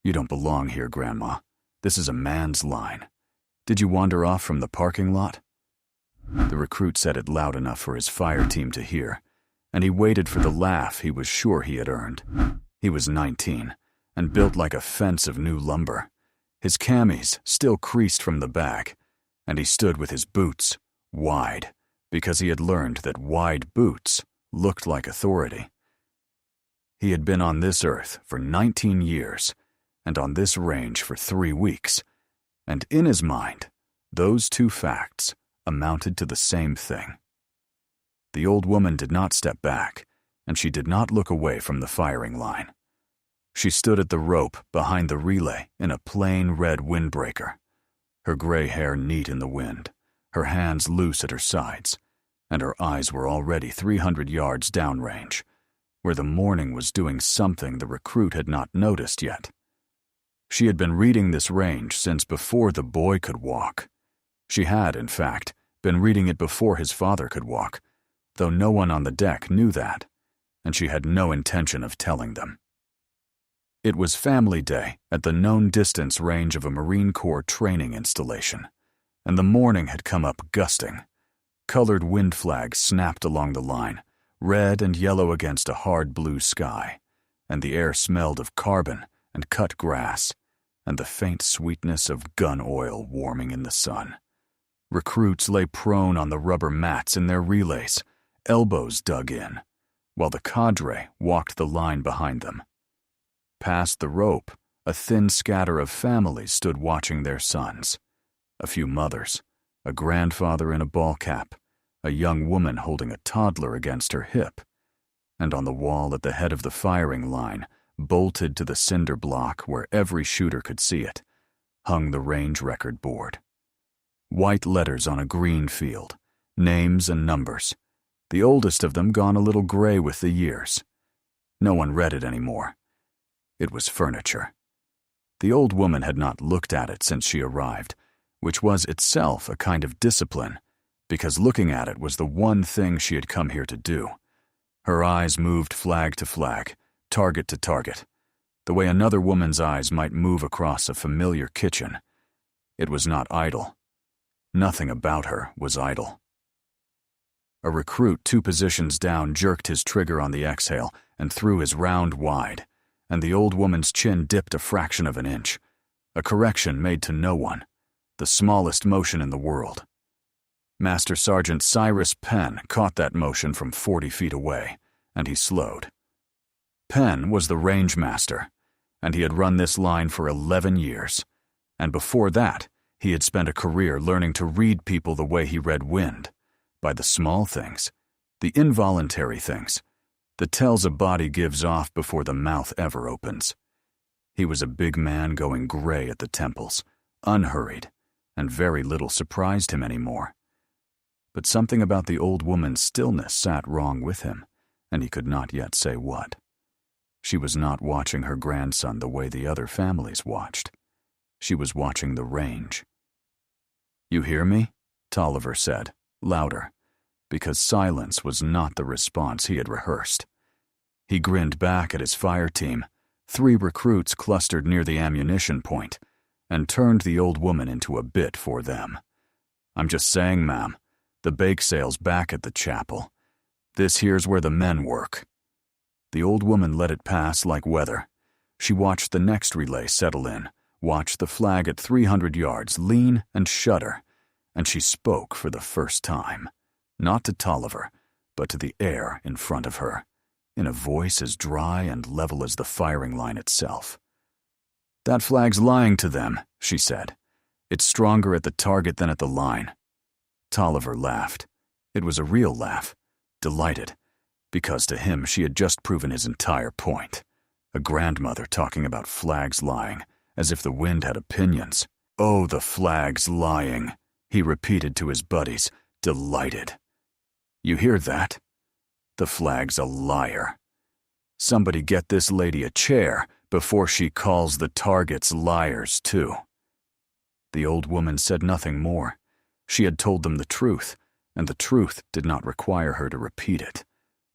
"You don't belong here, Grandma. This is a man's line. Did you wander off from the parking lot?" The recruit said it loud enough for his fire team to hear, and he waited for the laugh he was sure he had earned. He was 19, and built like a fence of new lumber. His camis still creased from the back, and he stood with his boots wide, because he had learned that wide boots looked like authority. He had been on this earth for 19 years, and on this range for 3 weeks, and in his mind, those two facts amounted to the same thing. The old woman did not step back, and she did not look away from the firing line. She stood at the rope behind the relay in a plain red windbreaker, her gray hair neat in the wind, her hands loose at her sides, and her eyes were already 300 yards downrange, where the morning was doing something the recruit had not noticed yet. She had been reading this range since before the boy could walk. She had, in fact, been reading it before his father could walk, though no one on the deck knew that, and she had no intention of telling them. It was family day at the known distance range of a Marine Corps training installation, and the morning had come up gusting. Colored wind flags snapped along the line, red and yellow against a hard blue sky, and the air smelled of carbon and cut grass, and the faint sweetness of gun oil warming in the sun. Recruits lay prone on the rubber mats in their relays, elbows dug in, while the cadre walked the line behind them. Past the rope, a thin scatter of families stood watching their sons. A few mothers, a grandfather in a ball cap, a young woman holding a toddler against her hip, and on the wall at the head of the firing line, bolted to the cinder block where every shooter could see it, hung the range record board. White letters on a green field, names and numbers, the oldest of them gone a little gray with the years. No one read it anymore. It was furniture. The old woman had not looked at it since she arrived, which was itself a kind of discipline, because looking at it was the one thing she had come here to do. Her eyes moved flag to flag, target to target, the way another woman's eyes might move across a familiar kitchen. It was not idle. Nothing about her was idle. A recruit 2 positions down jerked his trigger on the exhale and threw his round wide, and the old woman's chin dipped a fraction of an inch, a correction made to no one, the smallest motion in the world. Master Sergeant Cyrus Penn caught that motion from 40 feet away, and he slowed. Penn was the range master, and he had run this line for 11 years, and before that, he had spent a career learning to read people the way he read wind, by the small things, the involuntary things, the tells a body gives off before the mouth ever opens. He was a big man going gray at the temples, unhurried, and very little surprised him anymore. But something about the old woman's stillness sat wrong with him, and he could not yet say what. She was not watching her grandson the way the other families watched. She was watching the range. "You hear me?" Tolliver said, louder, because silence was not the response he had rehearsed. He grinned back at his fire team, 3 recruits clustered near the ammunition point, and turned the old woman into a bit for them. "I'm just saying, ma'am, the bake sale's back at the chapel. This here's where the men work." The old woman let it pass like weather. She watched the next relay settle in, watched the flag at 300 yards lean and shudder, and she spoke for the first time, not to Tolliver, but to the air in front of her, in a voice as dry and level as the firing line itself. "That flag's lying to them," she said. "It's stronger at the target than at the line." Tolliver laughed. It was a real laugh, delighted, because to him she had just proven his entire point. A grandmother talking about flags lying, as if the wind had opinions. "Oh, the flag's lying," he repeated to his buddies, delighted. "You hear that? The flag's a liar. Somebody get this lady a chair before she calls the targets liars, too." The old woman said nothing more. She had told them the truth, and the truth did not require her to repeat it.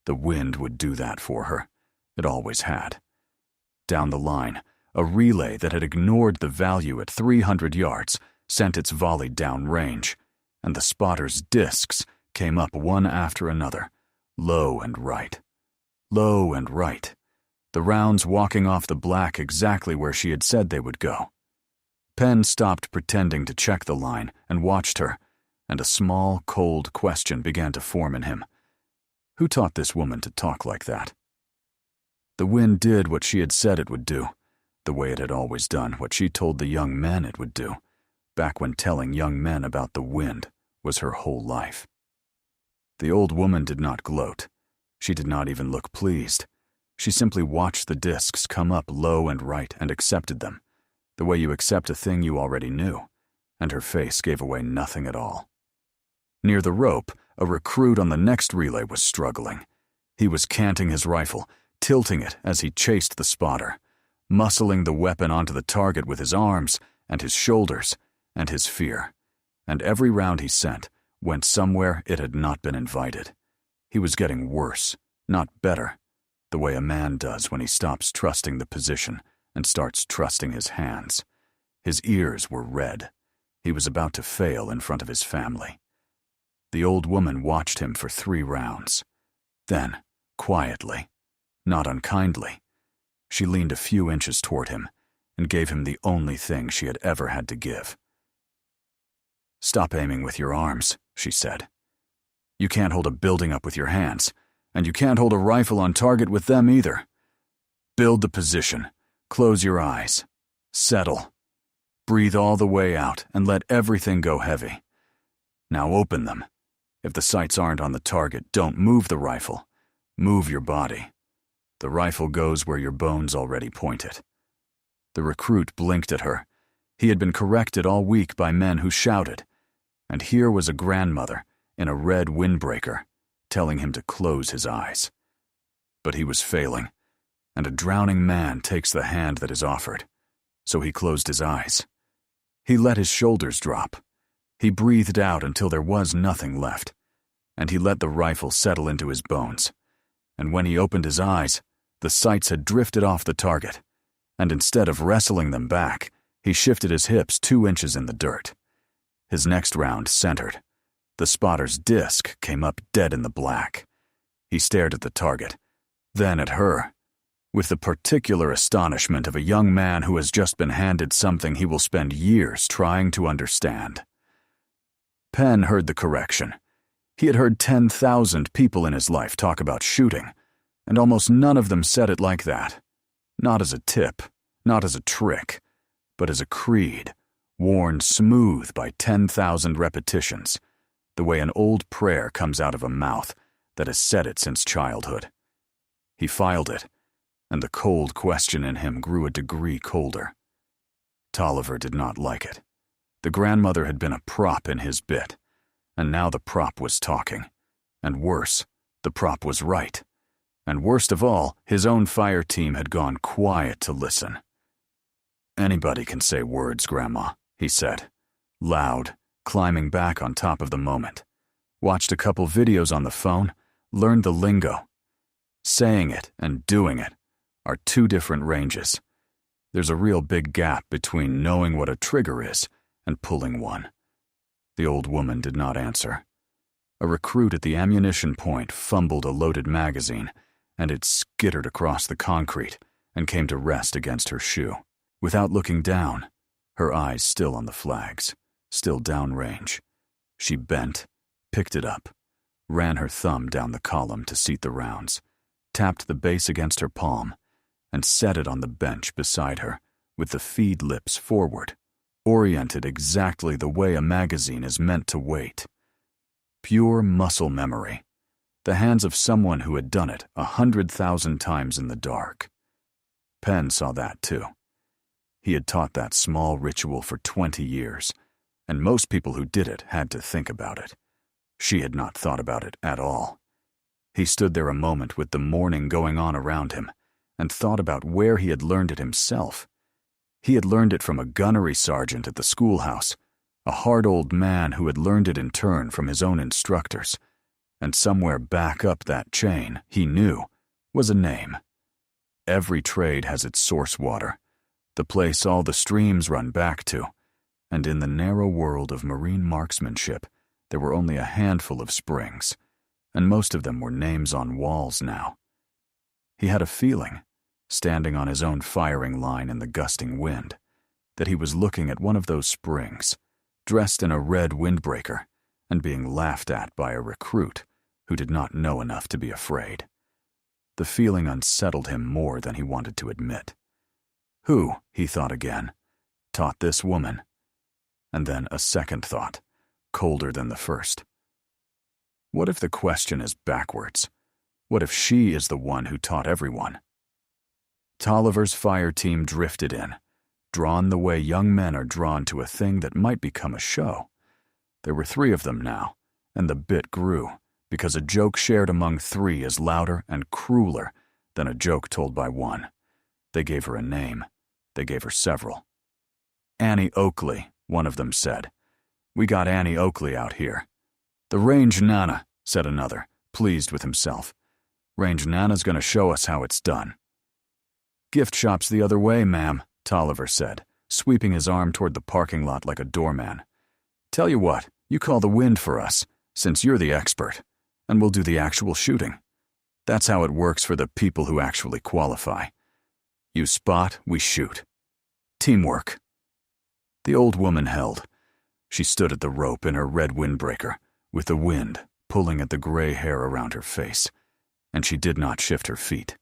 The wind would do that for her. It always had. Down the line, A relay that had ignored the value at 300 yards sent its volley downrange, and the spotter's discs came up one after another, low and right. Low and right. The rounds walking off the black exactly where she had said they would go. Penn stopped pretending to check the line and watched her, and a small, cold question began to form in him. Who taught this woman to talk like that? The wind did what she had said it would do, the way it had always done what she told the young men it would do, back when telling young men about the wind was her whole life. The old woman did not gloat. She did not even look pleased. She simply watched the discs come up low and right and accepted them, the way you accept a thing you already knew, and her face gave away nothing at all. Near the rope, a recruit on the next relay was struggling. He was canting his rifle, tilting it as he chased the spotter, muscling the weapon onto the target with his arms and his shoulders and his fear, and every round he sent went somewhere it had not been invited. He was getting worse, not better, the way a man does when he stops trusting the position and starts trusting his hands. His ears were red. He was about to fail in front of his family. The old woman watched him for 3 rounds. Then, quietly, not unkindly, she leaned a few inches toward him and gave him the only thing she had ever had to give. "Stop aiming with your arms," she said. "You can't hold a building up with your hands, and you can't hold a rifle on target with them either. Build the position. Close your eyes. Settle. Breathe all the way out and let everything go heavy. Now open them. If the sights aren't on the target, don't move the rifle. Move your body. The rifle goes where your bones already point it." The recruit blinked at her. He had been corrected all week by men who shouted, and here was a grandmother in a red windbreaker telling him to close his eyes. But he was failing, and a drowning man takes the hand that is offered, so he closed his eyes. He let his shoulders drop. He breathed out until there was nothing left, and he let the rifle settle into his bones. And when he opened his eyes, the sights had drifted off the target, and instead of wrestling them back, he shifted his hips 2 inches in the dirt. His next round centered. The spotter's disc came up dead in the black. He stared at the target, then at her, with the particular astonishment of a young man who has just been handed something he will spend years trying to understand. Penn heard the correction. He had heard 10,000 people in his life talk about shooting, and almost none of them said it like that. Not as a tip, not as a trick, but as a creed, worn smooth by 10,000 repetitions, the way an old prayer comes out of a mouth that has said it since childhood. He filed it, and the cold question in him grew a degree colder. Tolliver did not like it. The grandmother had been a prop in his bit, and now the prop was talking. And worse, the prop was right. And worst of all, his own fire team had gone quiet to listen. "Anybody can say words, Grandma," he said, loud, climbing back on top of the moment. Watched a couple videos on the phone, learned the lingo. Saying it and doing it are 2 different ranges. There's a real big gap between knowing what a trigger is and pulling one. The old woman did not answer. A recruit at the ammunition point fumbled a loaded magazine, and it skittered across the concrete and came to rest against her shoe. Without looking down, her eyes still on the flags, still downrange, she bent, picked it up, ran her thumb down the column to seat the rounds, tapped the base against her palm, and set it on the bench beside her with the feed lips forward, oriented exactly the way a magazine is meant to wait. Pure muscle memory, the hands of someone who had done it 100,000 times in the dark. Penn saw that too. He had taught that small ritual for 20 years, and most people who did it had to think about it. She had not thought about it at all. He stood there a moment with the mourning going on around him, and thought about where he had learned it himself. He had learned it from a gunnery sergeant at the schoolhouse, a hard old man who had learned it in turn from his own instructors, and somewhere back up that chain, he knew, was a name. Every trade has its source water, the place all the streams run back to, and in the narrow world of marine marksmanship, there were only a handful of springs, and most of them were names on walls now. He had a feeling, standing on his own firing line in the gusting wind, that he was looking at one of those springs, dressed in a red windbreaker, and being laughed at by a recruit who did not know enough to be afraid. The feeling unsettled him more than he wanted to admit. Who, he thought again, taught this woman? And then a second thought, colder than the first. What if the question is backwards? What if she is the one who taught everyone? Tolliver's fire team drifted in, drawn the way young men are drawn to a thing that might become a show. There were 3 of them now, and the bit grew, because a joke shared among 3 is louder and crueler than a joke told by one. They gave her a name. They gave her several. Annie Oakley, one of them said. We got Annie Oakley out here. The Range Nana, said another, pleased with himself. Range Nana's gonna show us how it's done. Gift shop's the other way, ma'am, Tolliver said, sweeping his arm toward the parking lot like a doorman. Tell you what, you call the wind for us, since you're the expert, and we'll do the actual shooting. That's how it works for the people who actually qualify. You spot, we shoot. Teamwork. The old woman held. She stood at the rope in her red windbreaker, with the wind pulling at the gray hair around her face, and she did not shift her feet,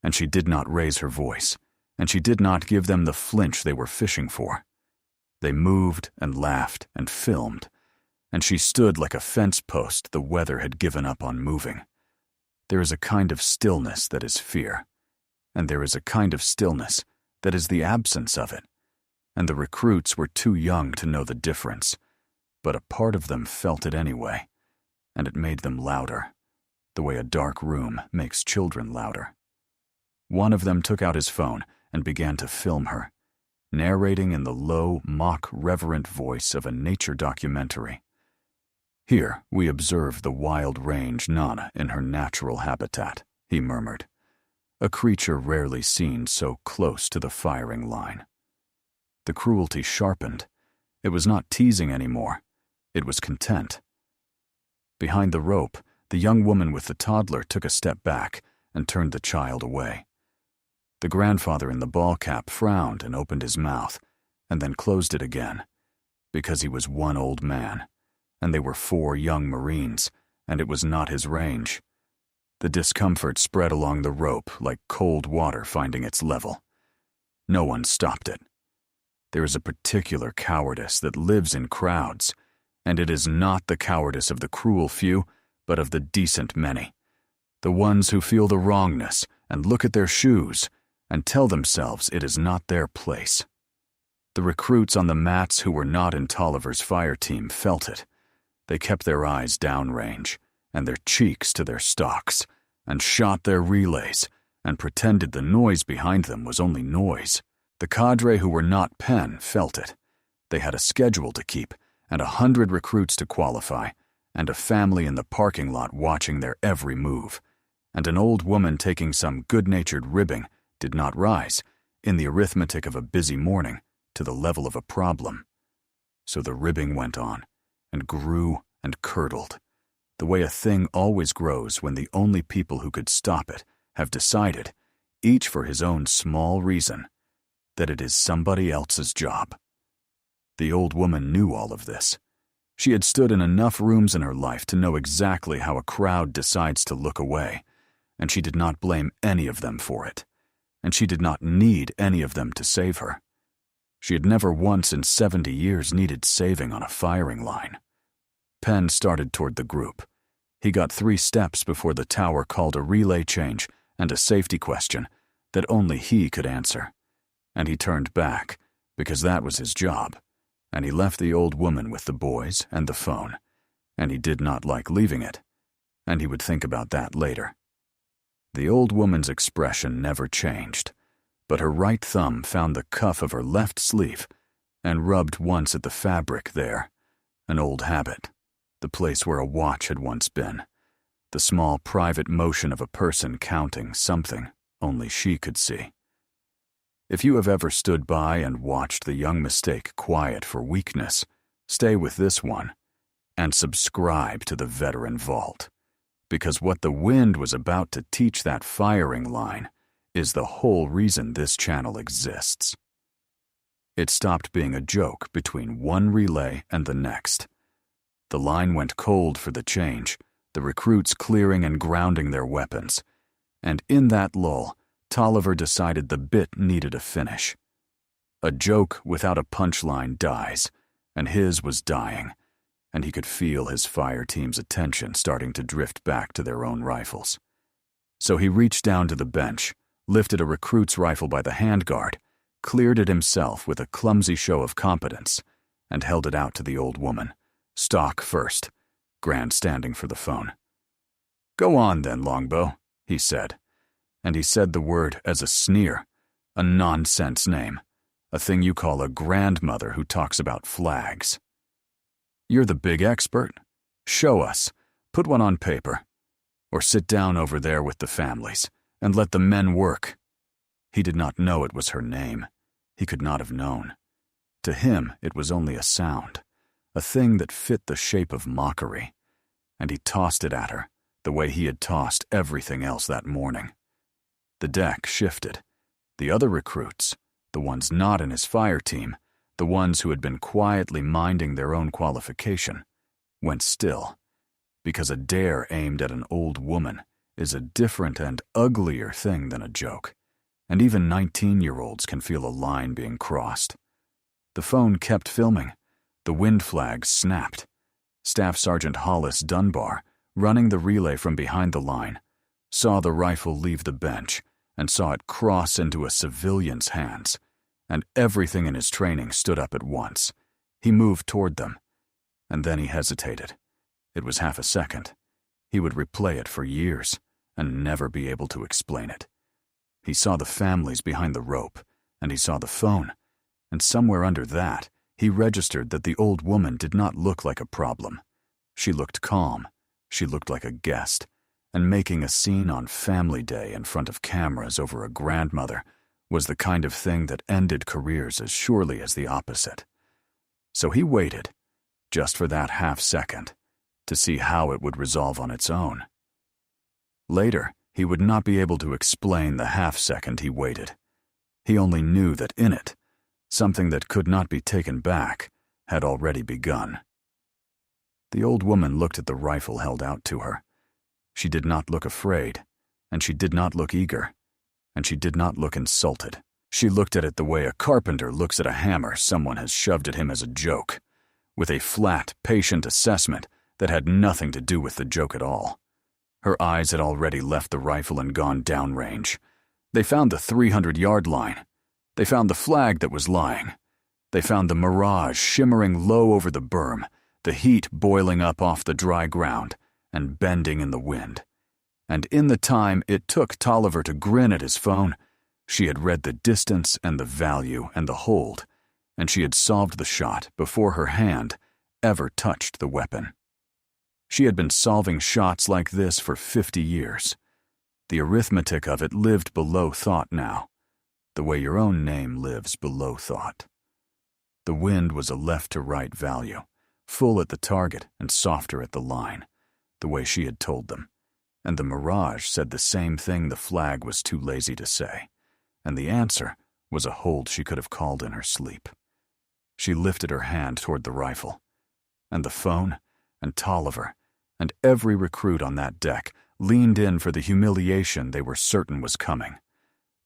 and she did not raise her voice, and she did not give them the flinch they were fishing for. They moved and laughed and filmed, and she stood like a fence post the weather had given up on moving. There is a kind of stillness that is fear, and there is a kind of stillness that is the absence of it, and the recruits were too young to know the difference, but a part of them felt it anyway, and it made them louder, the way a dark room makes children louder. One of them took out his phone and began to film her, narrating in the low, mock-reverent voice of a nature documentary. Here we observe the wild range Nana in her natural habitat, he murmured, a creature rarely seen so close to the firing line. The cruelty sharpened. It was not teasing anymore. It was content. Behind the rope, the young woman with the toddler took a step back and turned the child away. The grandfather in the ball cap frowned and opened his mouth, and then closed it again, because he was one old man, and they were 4 young Marines, and it was not his range. The discomfort spread along the rope like cold water finding its level. No one stopped it. There is a particular cowardice that lives in crowds, and it is not the cowardice of the cruel few, but of the decent many, the ones who feel the wrongness and look at their shoes and tell themselves it is not their place. The recruits on the mats who were not in Tolliver's fire team felt it. They kept their eyes downrange and their cheeks to their stocks, and shot their relays, and pretended the noise behind them was only noise. The cadre who were not Penn felt it. They had a schedule to keep, and 100 recruits to qualify, and a family in the parking lot watching their every move, and an old woman taking some good-natured ribbing did not rise, in the arithmetic of a busy morning, to the level of a problem. So the ribbing went on, and grew and curdled, the way a thing always grows when the only people who could stop it have decided, each for his own small reason, that it is somebody else's job. The old woman knew all of this. She had stood in enough rooms in her life to know exactly how a crowd decides to look away, and she did not blame any of them for it, and she did not need any of them to save her. She had never once in 70 years needed saving on a firing line. Penn started toward the group. He got 3 steps before the tower called a relay change and a safety question that only he could answer, and he turned back, because that was his job, and he left the old woman with the boys and the phone, and he did not like leaving it, and he would think about that later. The old woman's expression never changed, but her right thumb found the cuff of her left sleeve and rubbed once at the fabric there, an old habit, the place where a watch had once been, the small private motion of a person counting something only she could see. If you have ever stood by and watched the young mistake quiet for weakness, stay with this one and subscribe to the Veteran Vault, because what the wind was about to teach that firing line is the whole reason this channel exists. It stopped being a joke between one relay and the next. The line went cold for the change, the recruits clearing and grounding their weapons, and in that lull, Tolliver decided the bit needed a finish. A joke without a punchline dies, and his was dying, and he could feel his fire team's attention starting to drift back to their own rifles. So he reached down to the bench, lifted a recruit's rifle by the handguard, cleared it himself with a clumsy show of competence, and held it out to the old woman, stock first, grandstanding for the phone. "Go on then, Longbow," he said. And he said the word as a sneer, a nonsense name, a thing you call a grandmother who talks about flags. "You're the big expert. Show us. Put one on paper. Or sit down over there with the families, and let the men work." He did not know it was her name. He could not have known. To him, it was only a sound, a thing that fit the shape of mockery, and he tossed it at her, the way he had tossed everything else that morning. The deck shifted. The other recruits, the ones not in his fire team, the ones who had been quietly minding their own qualification, went still, because a dare aimed at an old woman is a different and uglier thing than a joke, and even 19-year-olds can feel a line being crossed. The phone kept filming. The wind flags snapped. Staff Sergeant Hollis Dunbar, running the relay from behind the line, saw the rifle leave the bench and saw it cross into a civilian's hands, and everything in his training stood up at once. He moved toward them, and then he hesitated. It was half a second. He would replay it for years and never be able to explain it. He saw the families behind the rope, and he saw the phone, and somewhere under that, he registered that the old woman did not look like a problem. She looked calm. She looked like a guest, and making a scene on Family Day in front of cameras over a grandmother was the kind of thing that ended careers as surely as the opposite. So he waited, just for that half second, to see how it would resolve on its own. Later, he would not be able to explain the half second he waited. He only knew that in it, something that could not be taken back had already begun. The old woman looked at the rifle held out to her. She did not look afraid, and she did not look eager, and she did not look insulted. She looked at it the way a carpenter looks at a hammer someone has shoved at him as a joke, with a flat, patient assessment that had nothing to do with the joke at all. Her eyes had already left the rifle and gone downrange. They found the 300-yard line. They found the flag that was lying. They found the mirage shimmering low over the berm, the heat boiling up off the dry ground and bending in the wind. And in the time it took Tolliver to grin at his phone, she had read the distance and the value and the hold, and she had solved the shot before her hand ever touched the weapon. She had been solving shots like this for 50 years. The arithmetic of it lived below thought now, the way your own name lives below thought. The wind was a left-to-right value, full at the target and softer at the line, the way she had told them, and the mirage said the same thing the flag was too lazy to say, and the answer was a hold she could have called in her sleep. She lifted her hand toward the rifle, and the phone, and Tolliver, and every recruit on that deck leaned in for the humiliation they were certain was coming.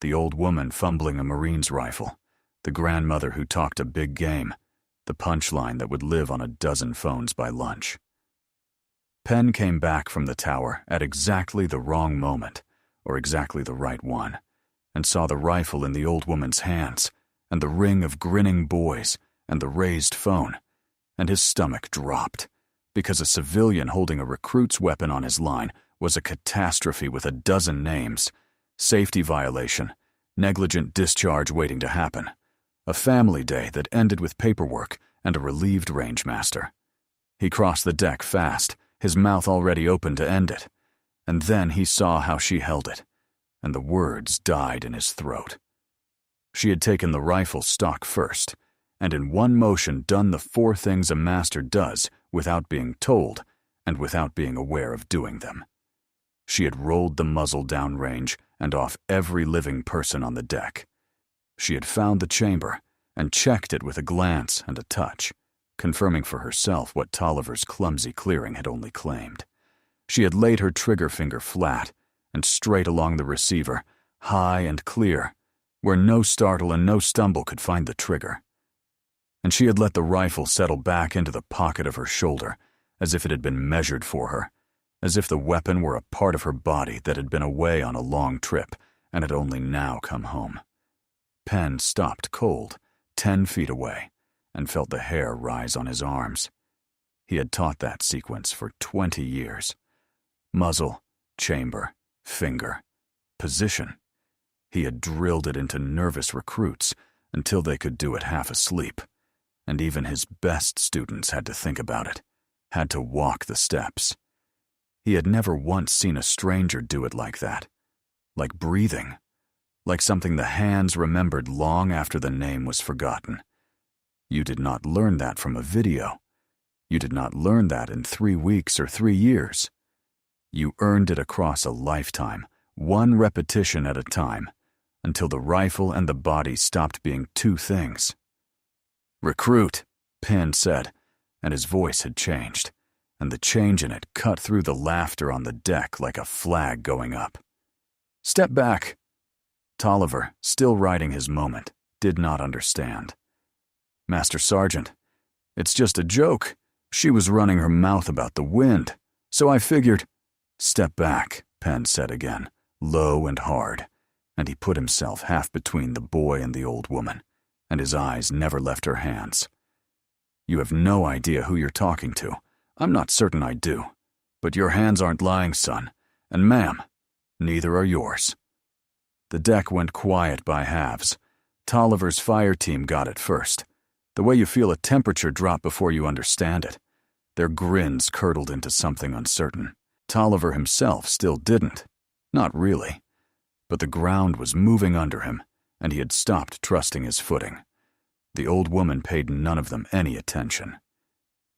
The old woman fumbling a Marine's rifle, the grandmother who talked a big game, the punchline that would live on a dozen phones by lunch. Penn came back from the tower at exactly the wrong moment, or exactly the right one, and saw the rifle in the old woman's hands, and the ring of grinning boys, and the raised phone, and his stomach dropped, because a civilian holding a recruit's weapon on his line was a catastrophe with a dozen names: safety violation, negligent discharge waiting to happen, a family day that ended with paperwork, and a relieved rangemaster. He crossed the deck fast, his mouth already open to end it, and then he saw how she held it, and the words died in his throat. She had taken the rifle stock first, and in one motion done the 4 things a master does without being told and without being aware of doing them. She had rolled the muzzle downrange and off every living person on the deck. She had found the chamber and checked it with a glance and a touch, confirming for herself what Tolliver's clumsy clearing had only claimed. She had laid her trigger finger flat and straight along the receiver, high and clear, where no startle and no stumble could find the trigger. And she had let the rifle settle back into the pocket of her shoulder, as if it had been measured for her, as if the weapon were a part of her body that had been away on a long trip and had only now come home. Penn stopped cold, 10 feet away, and felt the hair rise on his arms. He had taught that sequence for 20 years. Muzzle, chamber, finger, position. He had drilled it into nervous recruits until they could do it half asleep, and even his best students had to think about it, had to walk the steps. He had never once seen a stranger do it like that, like breathing, like something the hands remembered long after the name was forgotten. You did not learn that from a video. You did not learn that in 3 weeks or 3 years. You earned it across a lifetime, one repetition at a time, until the rifle and the body stopped being 2 things. "Recruit," Penn said, and his voice had changed, and the change in it cut through the laughter on the deck like a flag going up. "Step back." Tolliver, still riding his moment, did not understand. "Master Sergeant, it's just a joke. She was running her mouth about the wind, so I figured—" "Step back," Penn said again, low and hard, and he put himself half between the boy and the old woman, and his eyes never left her hands. "You have no idea who you're talking to. I'm not certain I do. But your hands aren't lying, son, and ma'am, neither are yours." The deck went quiet by halves. Tolliver's fire team got it first, the way you feel a temperature drop before you understand it. Their grins curdled into something uncertain. Tolliver himself still didn't. Not really. But the ground was moving under him, and he had stopped trusting his footing. The old woman paid none of them any attention.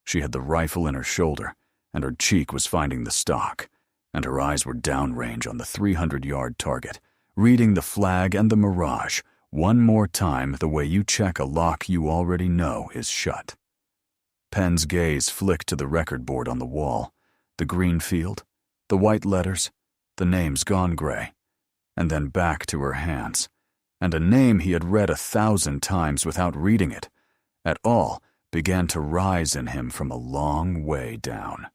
She had the rifle in her shoulder, and her cheek was finding the stock, and her eyes were downrange on the 300-yard target, reading the flag and the mirage one more time the way you check a lock you already know is shut. Penn's gaze flicked to the record board on the wall, the green field, the white letters, the names gone gray, and then back to her hands, and a name he had read 1,000 times without reading it at all began to rise in him from a long way down.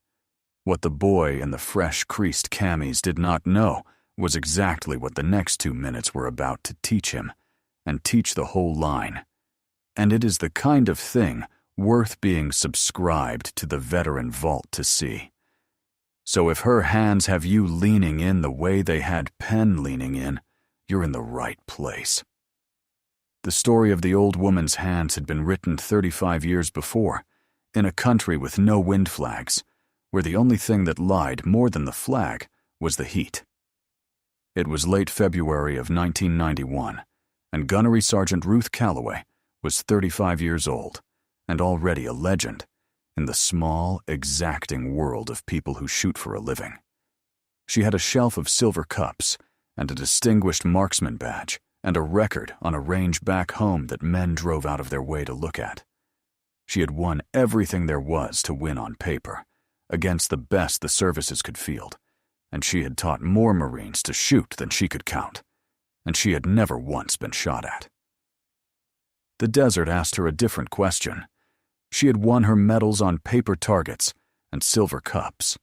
What the boy in the fresh creased camis did not know was exactly what the next 2 minutes were about to teach him, and teach the whole line. And it is the kind of thing worth being subscribed to the veteran vault to see. So if her hands have you leaning in the way they had Penn leaning in, you're in the right place. The story of the old woman's hands had been written 35 years before, in a country with no wind flags, where the only thing that lied more than the flag was the heat. It was late February of 1991, and Gunnery Sergeant Ruth Calloway was 35 years old, and already a legend in the small, exacting world of people who shoot for a living. She had a shelf of silver cups, and a distinguished marksman badge, and a record on a range back home that men drove out of their way to look at. She had won everything there was to win on paper, against the best the services could field, and she had taught more Marines to shoot than she could count, and she had never once been shot at. The desert asked her a different question. She had won her medals on paper targets and silver cups.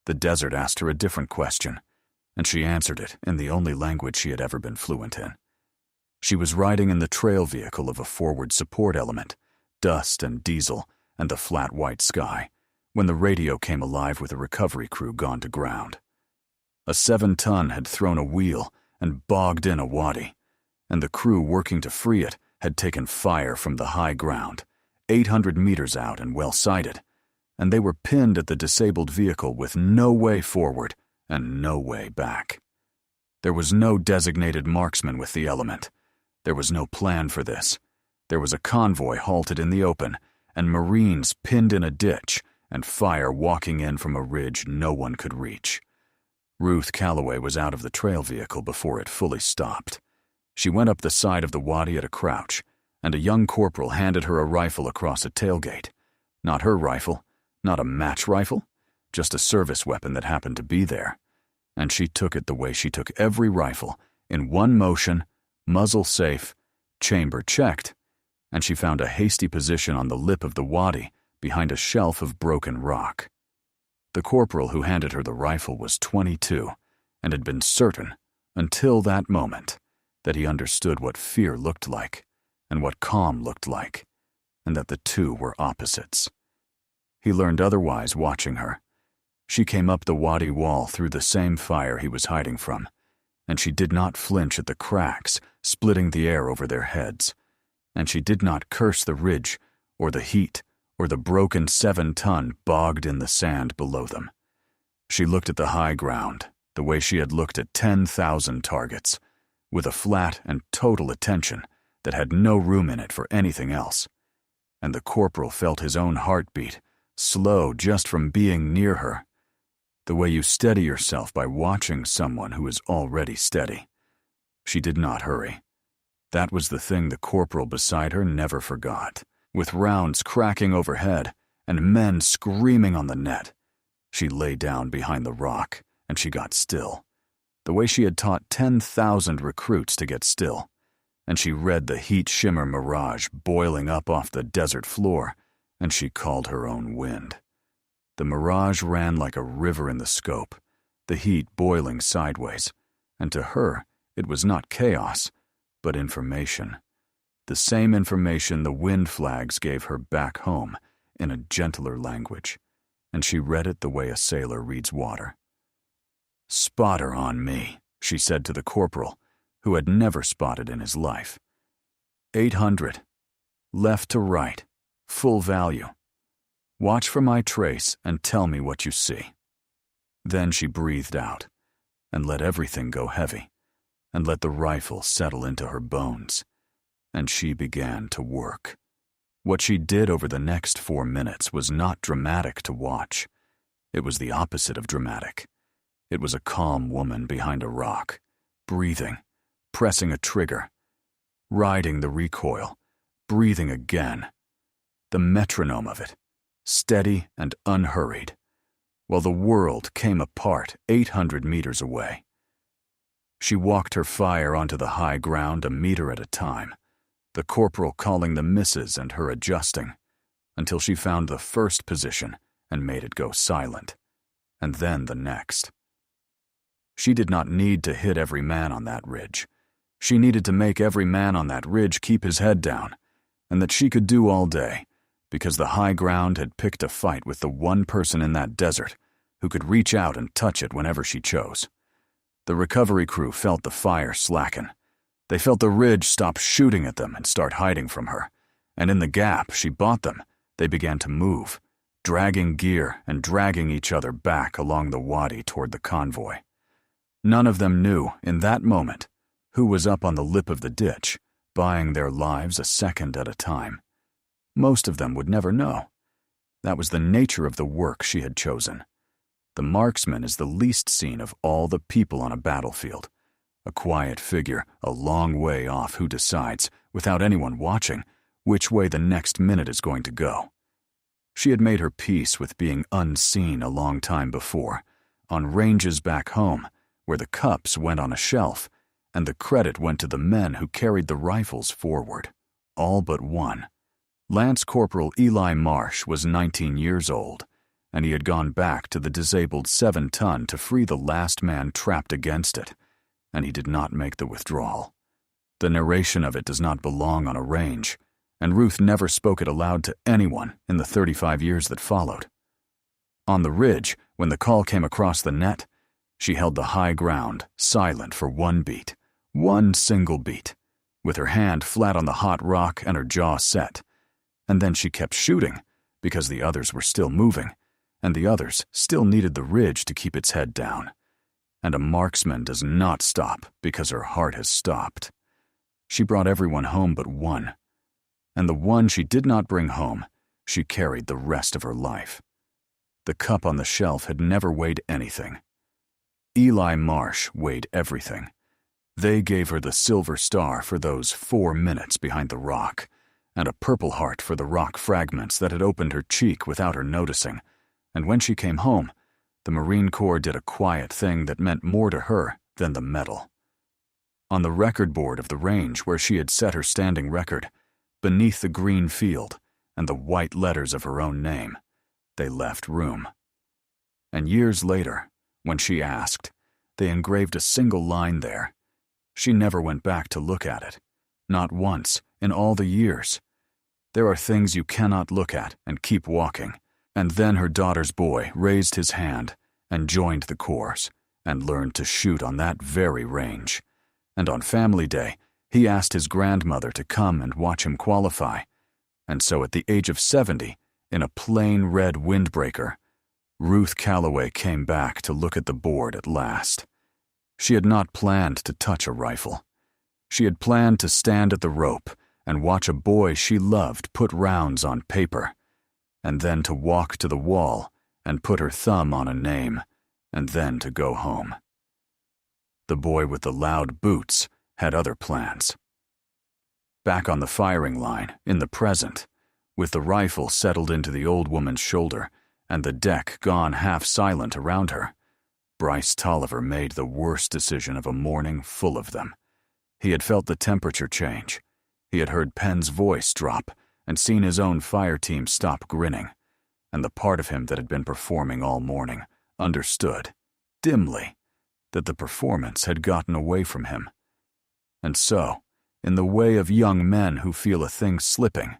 The desert asked her a different question, and she answered it in the only language she had ever been fluent in. She was riding in the trail vehicle of a forward support element, dust and diesel and the flat white sky, when the radio came alive with a recovery crew gone to ground. A 7-ton had thrown a wheel and bogged in a wadi, and the crew working to free it had taken fire from the high ground, 800 meters out and well sighted, and they were pinned at the disabled vehicle with no way forward and no way back. There was no designated marksman with the element. There was no plan for this. There was a convoy halted in the open, and Marines pinned in a ditch, and fire walking in from a ridge no one could reach. Ruth Calloway was out of the trail vehicle before it fully stopped. She went up the side of the wadi at a crouch, and a young corporal handed her a rifle across a tailgate. Not her rifle, not a match rifle, just a service weapon that happened to be there. And she took it the way she took every rifle, in one motion, muzzle safe, chamber checked, and she found a hasty position on the lip of the wadi behind a shelf of broken rock. The corporal who handed her the rifle was 22 and had been certain, until that moment, that he understood what fear looked like and what calm looked like, and that the two were opposites. He learned otherwise watching her. She came up the wadi wall through the same fire he was hiding from, and she did not flinch at the cracks splitting the air over their heads, and she did not curse the ridge or the heat or the broken 7-ton bogged in the sand below them. She looked at the high ground the way she had looked at 10,000 targets, with a flat and total attention that had no room in it for anything else. And the corporal felt his own heartbeat, slow just from being near her, the way you steady yourself by watching someone who is already steady. She did not hurry. That was the thing the corporal beside her never forgot. With rounds cracking overhead and men screaming on the net, she lay down behind the rock and she got still, the way she had taught 10,000 recruits to get still, and she read the heat-shimmer mirage boiling up off the desert floor, and she called her own wind. The mirage ran like a river in the scope, the heat boiling sideways, and to her it was not chaos, but information. The same information the wind flags gave her back home in a gentler language, and she read it the way a sailor reads water. "Spotter on me," she said to the corporal, who had never spotted in his life. 800. Left to right. Full value. Watch for my trace and tell me what you see. Then she breathed out and let everything go heavy and let the rifle settle into her bones. And she began to work. What she did over the next 4 minutes was not dramatic to watch. It was the opposite of dramatic. It was a calm woman behind a rock, breathing, pressing a trigger, riding the recoil, breathing again. The metronome of it, steady and unhurried, while the world came apart 800 meters away. She walked her fire onto the high ground a meter at a time, the corporal calling the misses and her adjusting, until she found the first position and made it go silent, and then the next. She did not need to hit every man on that ridge. She needed to make every man on that ridge keep his head down, and that she could do all day, because the high ground had picked a fight with the one person in that desert who could reach out and touch it whenever she chose. The recovery crew felt the fire slacken. They felt the ridge stop shooting at them and start hiding from her, and in the gap she bought them, they began to move, dragging gear and dragging each other back along the wadi toward the convoy. None of them knew, in that moment, who was up on the lip of the ditch, buying their lives a second at a time. Most of them would never know. That was the nature of the work she had chosen. The marksman is the least seen of all the people on a battlefield, a quiet figure a long way off who decides, without anyone watching, which way the next minute is going to go. She had made her peace with being unseen a long time before, on ranges back home, where the cups went on a shelf, and the credit went to the men who carried the rifles forward, all but one. Lance Corporal Eli Marsh was 19 years old, and he had gone back to the disabled 7-ton to free the last man trapped against it, and he did not make the withdrawal. The narration of it does not belong on a range, and Ruth never spoke it aloud to anyone in the 35 years that followed. On the ridge, when the call came across the net, she held the high ground, silent for one beat, one single beat, with her hand flat on the hot rock and her jaw set. And then she kept shooting, because the others were still moving, and the others still needed the ridge to keep its head down. And a marksman does not stop because her heart has stopped. She brought everyone home but one. And the one she did not bring home, she carried the rest of her life. The cup on the shelf had never weighed anything. Eli Marsh weighed everything. They gave her the silver star for those 4 minutes behind the rock, and a Purple Heart for the rock fragments that had opened her cheek without her noticing. And when she came home, the Marine Corps did a quiet thing that meant more to her than the medal. On the record board of the range where she had set her standing record, beneath the green field and the white letters of her own name, they left room. And years later, when she asked, they engraved a single line there. She never went back to look at it. Not once, in all the years. There are things you cannot look at and keep walking. And then her daughter's boy raised his hand and joined the Corps and learned to shoot on that very range. And on Family Day, he asked his grandmother to come and watch him qualify. And so at the age of 70, in a plain red windbreaker, Ruth Calloway came back to look at the board at last. She had not planned to touch a rifle. She had planned to stand at the rope and watch a boy she loved put rounds on paper, and then to walk to the wall and put her thumb on a name, and then to go home. The boy with the loud boots had other plans. Back on the firing line, in the present, with the rifle settled into the old woman's shoulder and the deck gone half silent around her, Bryce Tolliver made the worst decision of a morning full of them. He had felt the temperature change. He had heard Penn's voice drop and seen his own fire team stop grinning, and the part of him that had been performing all morning understood, dimly, that the performance had gotten away from him. And so, in the way of young men who feel a thing slipping,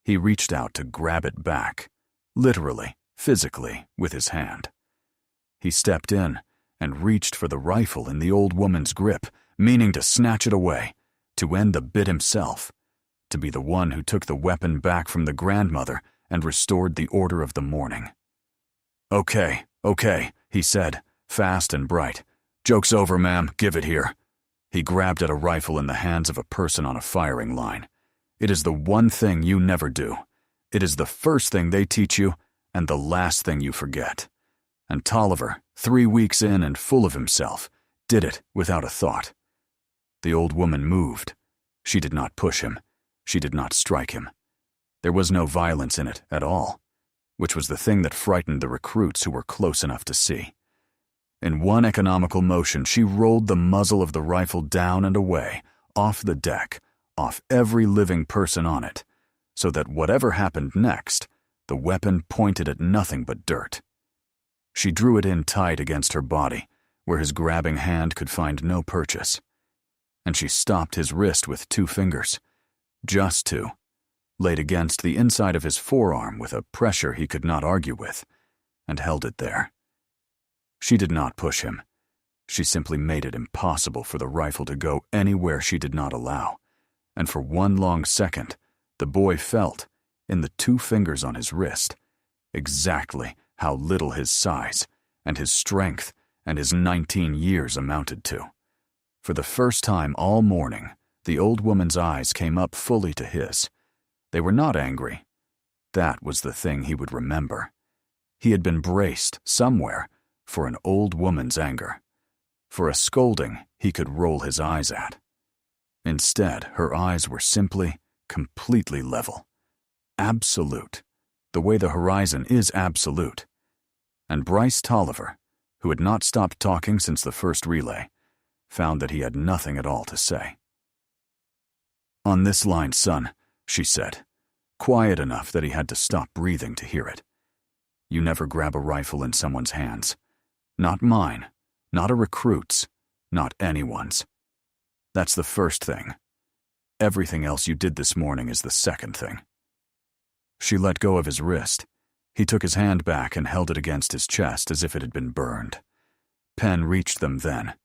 he reached out to grab it back, literally, physically, with his hand. He stepped in and reached for the rifle in the old woman's grip, meaning to snatch it away, to end the bit himself, to be the one who took the weapon back from the grandmother and restored the order of the morning. Okay, he said, fast and bright. Joke's over, ma'am, give it here. He grabbed at a rifle in the hands of a person on a firing line. It is the one thing you never do. It is the first thing they teach you and the last thing you forget. And Tolliver, 3 weeks in and full of himself, did it without a thought. The old woman moved. She did not push him. She did not strike him. There was no violence in it at all, which was the thing that frightened the recruits who were close enough to see. In one economical motion, she rolled the muzzle of the rifle down and away, off the deck, off every living person on it, so that whatever happened next, the weapon pointed at nothing but dirt. She drew it in tight against her body, where his grabbing hand could find no purchase. And she stopped his wrist with 2 fingers, just 2, laid against the inside of his forearm with a pressure he could not argue with, and held it there. She did not push him. She simply made it impossible for the rifle to go anywhere she did not allow, and for one long second, the boy felt, in the 2 fingers on his wrist, exactly how little his size and his strength and his 19 years amounted to. For the first time all morning, the old woman's eyes came up fully to his. They were not angry. That was the thing he would remember. He had been braced, somewhere, for an old woman's anger, for a scolding he could roll his eyes at. Instead, her eyes were simply, completely level. Absolute, the way the horizon is absolute. And Bryce Tolliver, who had not stopped talking since the first relay, found that he had nothing at all to say. On this line, son, she said, quiet enough that he had to stop breathing to hear it. You never grab a rifle in someone's hands. Not mine, not a recruit's, not anyone's. That's the first thing. Everything else you did this morning is the second thing. She let go of his wrist. He took his hand back and held it against his chest as if it had been burned. Penn reached them then,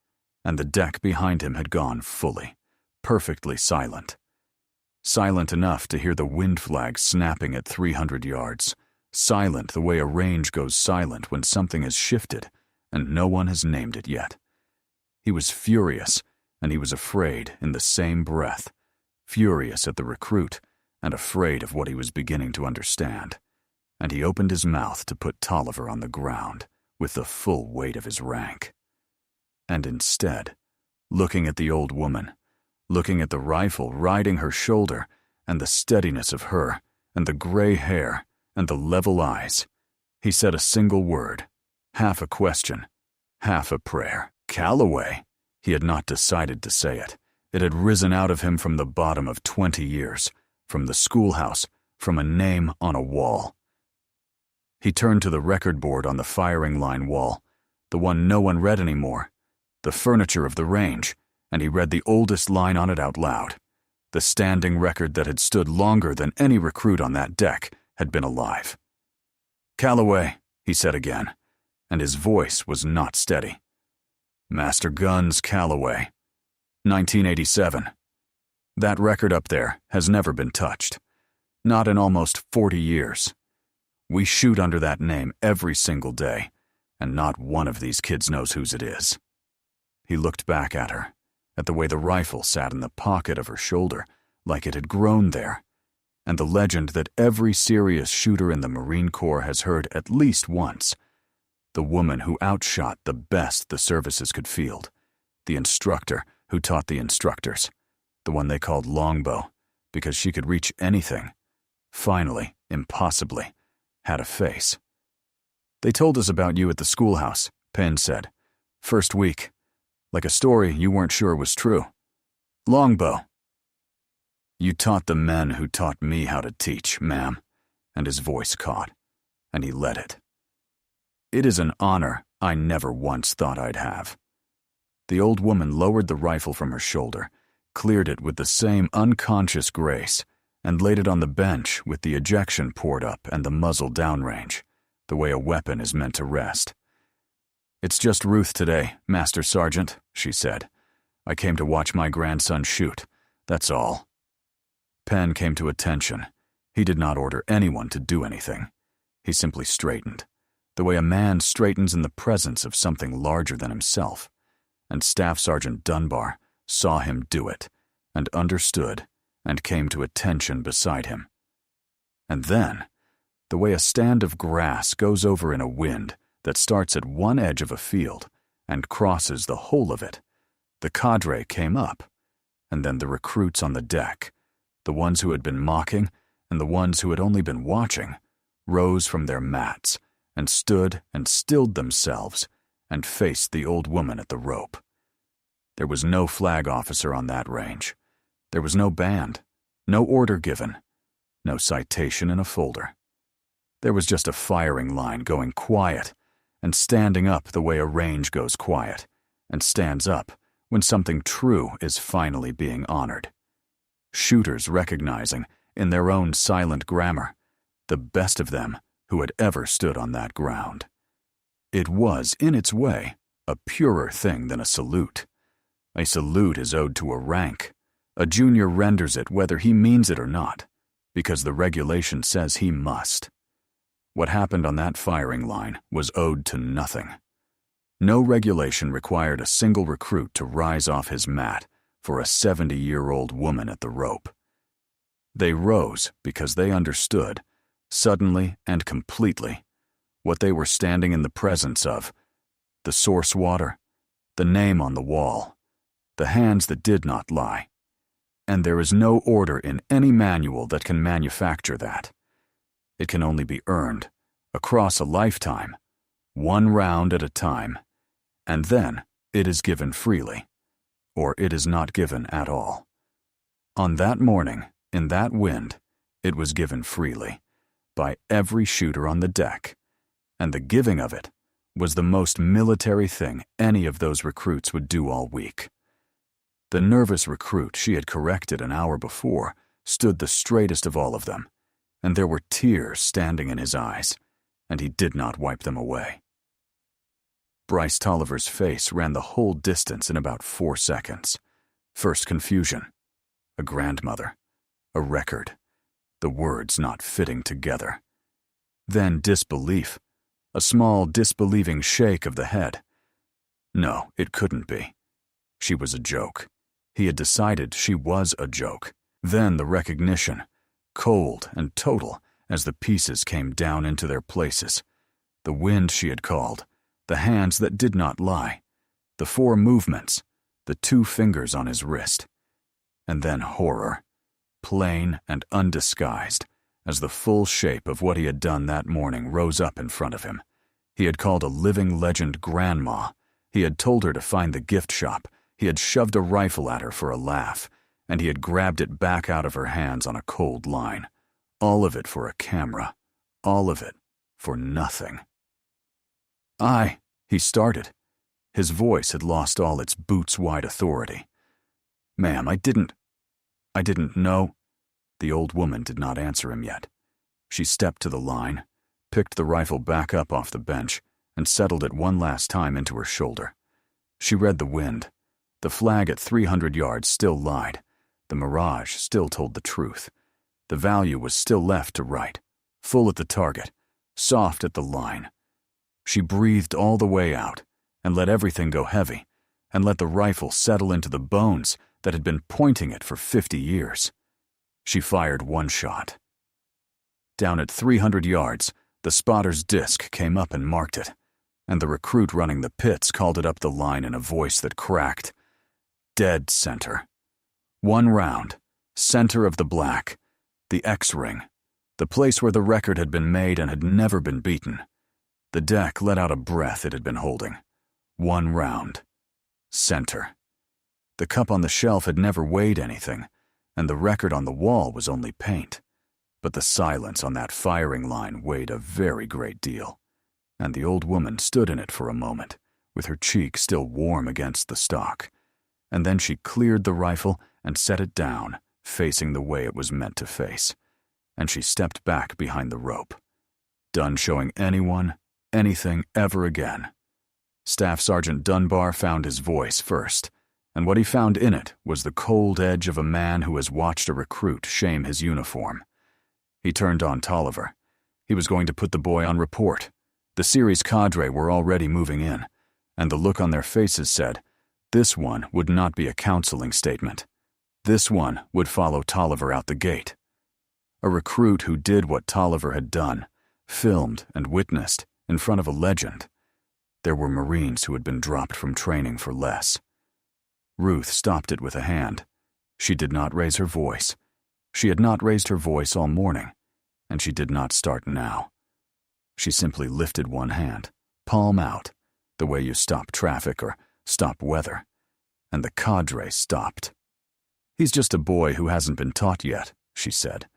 and the deck behind him had gone fully, perfectly silent. Silent enough to hear the wind flag snapping at 300 yards. Silent the way a range goes silent when something has shifted and no one has named it yet. He was furious, and he was afraid in the same breath furious at the recruit and afraid of what he was beginning to understand, and he opened his mouth to put Tolliver on the ground with the full weight of his rank. And instead, looking at the old woman, looking at the rifle riding her shoulder and the steadiness of her and the gray hair and the level eyes, he said a single word, half a question, half a prayer. Calloway! He had not decided to say it. It had risen out of him from the bottom of 20 years, from the schoolhouse, from a name on a wall. He turned to the record board on the firing line wall, the one no one read anymore, the furniture of the range, and he read the oldest line on it out loud. The standing record that had stood longer than any recruit on that deck had been alive. "Calloway," he said again, and his voice was not steady. "Master Guns Calloway, 1987. That record up there has never been touched. Not in almost 40 years. We shoot under that name every single day, and not one of these kids knows whose it is." He looked back at her, at the way the rifle sat in the pocket of her shoulder, like it had grown there, and the legend that every serious shooter in the Marine Corps has heard at least once. The woman who outshot the best the services could field, the instructor who taught the instructors, the one they called Longbow, because she could reach anything, finally, impossibly, had a face. "They told us about you at the schoolhouse," Penn said. "First week. Like a story you weren't sure was true. Longbow." "You taught the men who taught me how to teach, ma'am," and his voice caught, and he let it. "It is an honor I never once thought I'd have." The old woman lowered the rifle from her shoulder, cleared it with the same unconscious grace, and laid it on the bench with the ejection port up and the muzzle downrange, the way a weapon is meant to rest. "It's just Ruth today, Master Sergeant," she said. "I came to watch my grandson shoot, that's all." Penn came to attention. He did not order anyone to do anything. He simply straightened, the way a man straightens in the presence of something larger than himself, and Staff Sergeant Dunbar saw him do it, and understood, and came to attention beside him. And then, the way a stand of grass goes over in a wind that starts at one edge of a field and crosses the whole of it, the cadre came up, and then the recruits on the deck, the ones who had been mocking and the ones who had only been watching, rose from their mats and stood and stilled themselves and faced the old woman at the rope. There was no flag officer on that range. There was no band, no order given, no citation in a folder. There was just a firing line going quiet and standing up the way a range goes quiet and stands up when something true is finally being honored. Shooters recognizing, in their own silent grammar, the best of them who had ever stood on that ground. It was, in its way, a purer thing than a salute. A salute is owed to a rank. A junior renders it whether he means it or not, because the regulation says he must. What happened on that firing line was owed to nothing. No regulation required a single recruit to rise off his mat for a 70-year-old woman at the rope. They rose because they understood, suddenly and completely, what they were standing in the presence of: the source water, the name on the wall, the hands that did not lie. And there is no order in any manual that can manufacture that. It can only be earned, across a lifetime, one round at a time, and then it is given freely, or it is not given at all. On that morning, in that wind, it was given freely, by every shooter on the deck, and the giving of it was the most military thing any of those recruits would do all week. The nervous recruit she had corrected an hour before stood the straightest of all of them, and there were tears standing in his eyes, and he did not wipe them away. Bryce Tolliver's face ran the whole distance in about 4 seconds. First confusion, a grandmother, a record, the words not fitting together. Then disbelief, a small disbelieving shake of the head. No, it couldn't be. She was a joke. He had decided she was a joke, Then the recognition, cold and total, as the pieces came down into their places. The wind she had called, the hands that did not lie, the 4 movements, the 2 fingers on his wrist. And then horror, plain and undisguised, as the full shape of what he had done that morning rose up in front of him. He had called a living legend Grandma. He had told her to find the gift shop. He had shoved a rifle at her for a laugh, and he had grabbed it back out of her hands on a cold line. All of it for a camera. All of it for nothing. He started. His voice had lost all its boots-wide authority. Ma'am, I didn't know. The old woman did not answer him yet. She stepped to the line, picked the rifle back up off the bench, and settled it one last time into her shoulder. She read the wind. The flag at 300 yards still lied. The mirage still told the truth. The value was still left to right, full at the target, soft at the line. She breathed all the way out, and let everything go heavy, and let the rifle settle into the bones that had been pointing it for 50 years. She fired one shot. Down at 300 yards, the spotter's disc came up and marked it, and the recruit running the pits called it up the line in a voice that cracked. Dead center. 1 round, center of the black, the X-ring, the place where the record had been made and had never been beaten. The deck let out a breath it had been holding. 1 round. Center. The cup on the shelf had never weighed anything, and the record on the wall was only paint. But the silence on that firing line weighed a very great deal, and the old woman stood in it for a moment, with her cheek still warm against the stock. And then she cleared the rifle and set it down, facing the way it was meant to face. And she stepped back behind the rope. Done showing anyone anything ever again. Staff Sergeant Dunbar found his voice first, and what he found in it was the cold edge of a man who has watched a recruit shame his uniform. He turned on Tolliver. He was going to put the boy on report. The series cadre were already moving in, and the look on their faces said, this one would not be a counseling statement. This one would follow Tolliver out the gate. A recruit who did what Tolliver had done, filmed and witnessed, in front of a legend. There were Marines who had been dropped from training for less. Ruth stopped it with a hand. She did not raise her voice. She had not raised her voice all morning, and she did not start now. She simply lifted one hand, palm out, the way you stop traffic or stop weather, and the cadre stopped. He's just a boy who hasn't been taught yet, she said.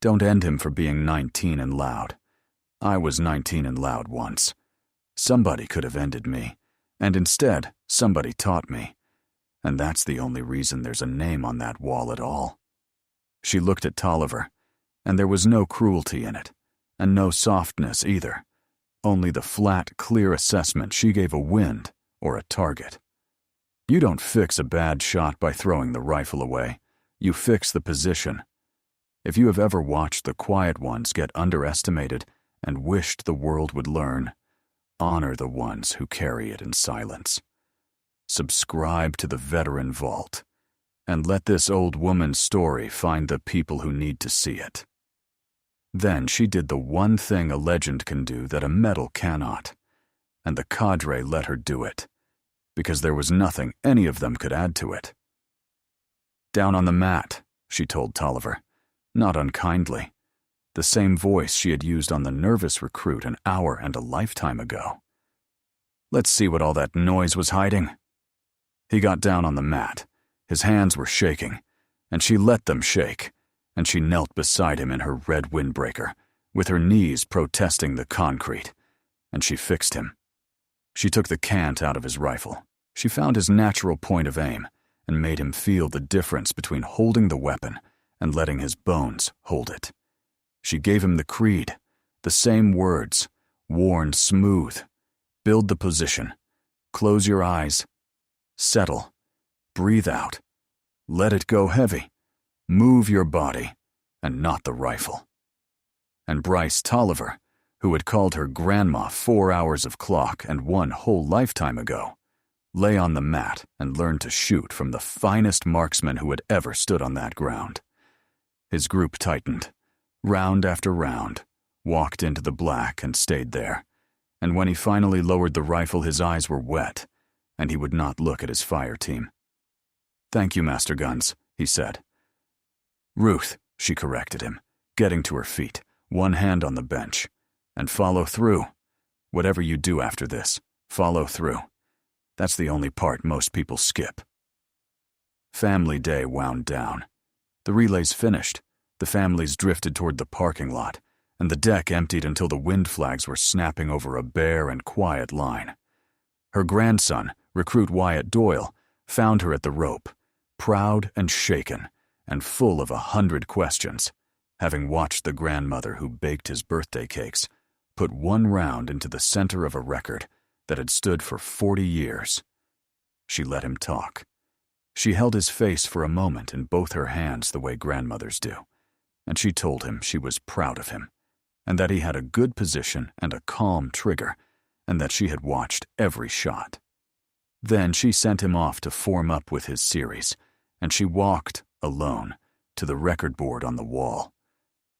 Don't end him for being 19 and loud. I was 19 and loud once. Somebody could have ended me, and instead, somebody taught me. And that's the only reason there's a name on that wall at all. She looked at Tolliver, and there was no cruelty in it, and no softness either. Only the flat, clear assessment she gave a wind or a target. You don't fix a bad shot by throwing the rifle away. You fix the position. If you have ever watched the quiet ones get underestimated and wished the world would learn, honor the ones who carry it in silence. Subscribe to the veteran vault, and let this old woman's story find the people who need to see it. Then she did the one thing a legend can do that a medal cannot, and the cadre let her do it, because there was nothing any of them could add to it. Down on the mat, she told Tolliver, not unkindly, the same voice she had used on the nervous recruit an hour and a lifetime ago. Let's see what all that noise was hiding. He got down on the mat. His hands were shaking, and she let them shake, and she knelt beside him in her red windbreaker, with her knees protesting the concrete, and she fixed him. She took the cant out of his rifle. She found his natural point of aim and made him feel the difference between holding the weapon and letting his bones hold it. She gave him the creed, the same words, worn smooth. Build the position. Close your eyes. Settle. Breathe out. Let it go heavy. Move your body, and not the rifle. And Bryce Tolliver, who had called her grandma 4 hours of clock and one whole lifetime ago, lay on the mat and learned to shoot from the finest marksman who had ever stood on that ground. His group tightened. Round after round, walked into the black and stayed there. And when he finally lowered the rifle, his eyes were wet, and he would not look at his fire team. "Thank you, Master Guns," he said. "Ruth," she corrected him, getting to her feet, one hand on the bench. "And follow through. Whatever you do after this, follow through. That's the only part most people skip." Family day wound down. The relays finished. The families drifted toward the parking lot, and the deck emptied until the wind flags were snapping over a bare and quiet line. Her grandson, Recruit Wyatt Doyle, found her at the rope, proud and shaken, and full of 100 questions, having watched the grandmother who baked his birthday cakes put one round into the center of a record that had stood for 40 years. She let him talk. She held his face for a moment in both her hands the way grandmothers do, and she told him she was proud of him, and that he had a good position and a calm trigger, and that she had watched every shot. Then she sent him off to form up with his series, and she walked, alone, to the record board on the wall.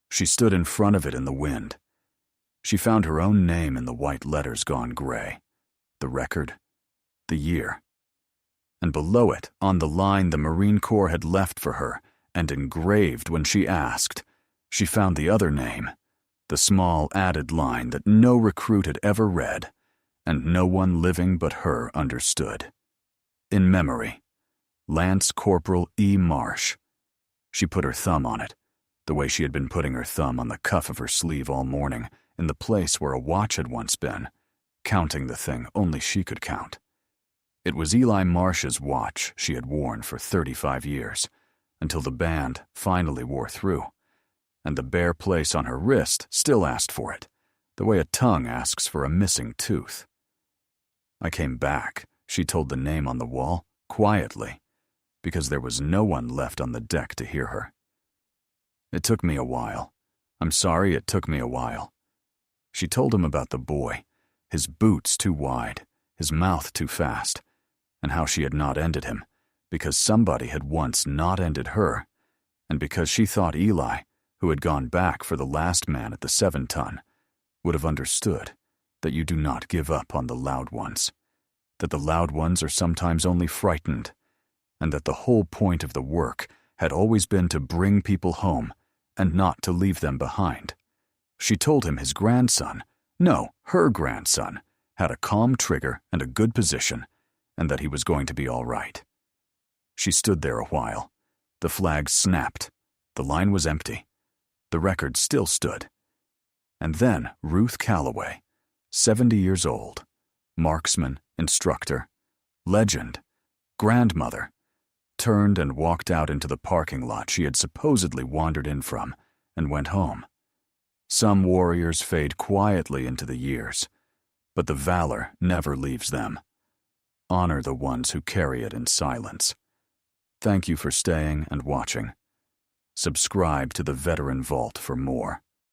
She stood in front of it in the wind. She found her own name in the white letters gone gray, the record, the year. And below it, on the line the Marine Corps had left for her, and engraved when she asked, she found the other name, the small added line that no recruit had ever read, and no one living but her understood. In memory, Lance Corporal E. Marsh. She put her thumb on it, the way she had been putting her thumb on the cuff of her sleeve all morning, in the place where a watch had once been, counting the thing only she could count. It was Eli Marsh's watch she had worn for 35 years, until the band finally wore through, and the bare place on her wrist still asked for it, the way a tongue asks for a missing tooth. I came back, she told the name on the wall, quietly, because there was no one left on the deck to hear her. It took me a while. I'm sorry it took me a while. She told him about the boy, his boots too wide, his mouth too fast, and how she had not ended him, because somebody had once not ended her, and because she thought Eli, who had gone back for the last man at the 7-ton, would have understood that you do not give up on the loud ones, that the loud ones are sometimes only frightened, and that the whole point of the work had always been to bring people home and not to leave them behind. She told him his grandson, no, her grandson, had a calm trigger and a good position, and that he was going to be all right. She stood there a while. The flag snapped. The line was empty. The record still stood. And then Ruth Calloway, 70 years old, marksman, instructor, legend, grandmother, turned and walked out into the parking lot she had supposedly wandered in from and went home. Some warriors fade quietly into the years, but the valor never leaves them. Honor the ones who carry it in silence. Thank you for staying and watching. Subscribe to the Veteran Vault for more.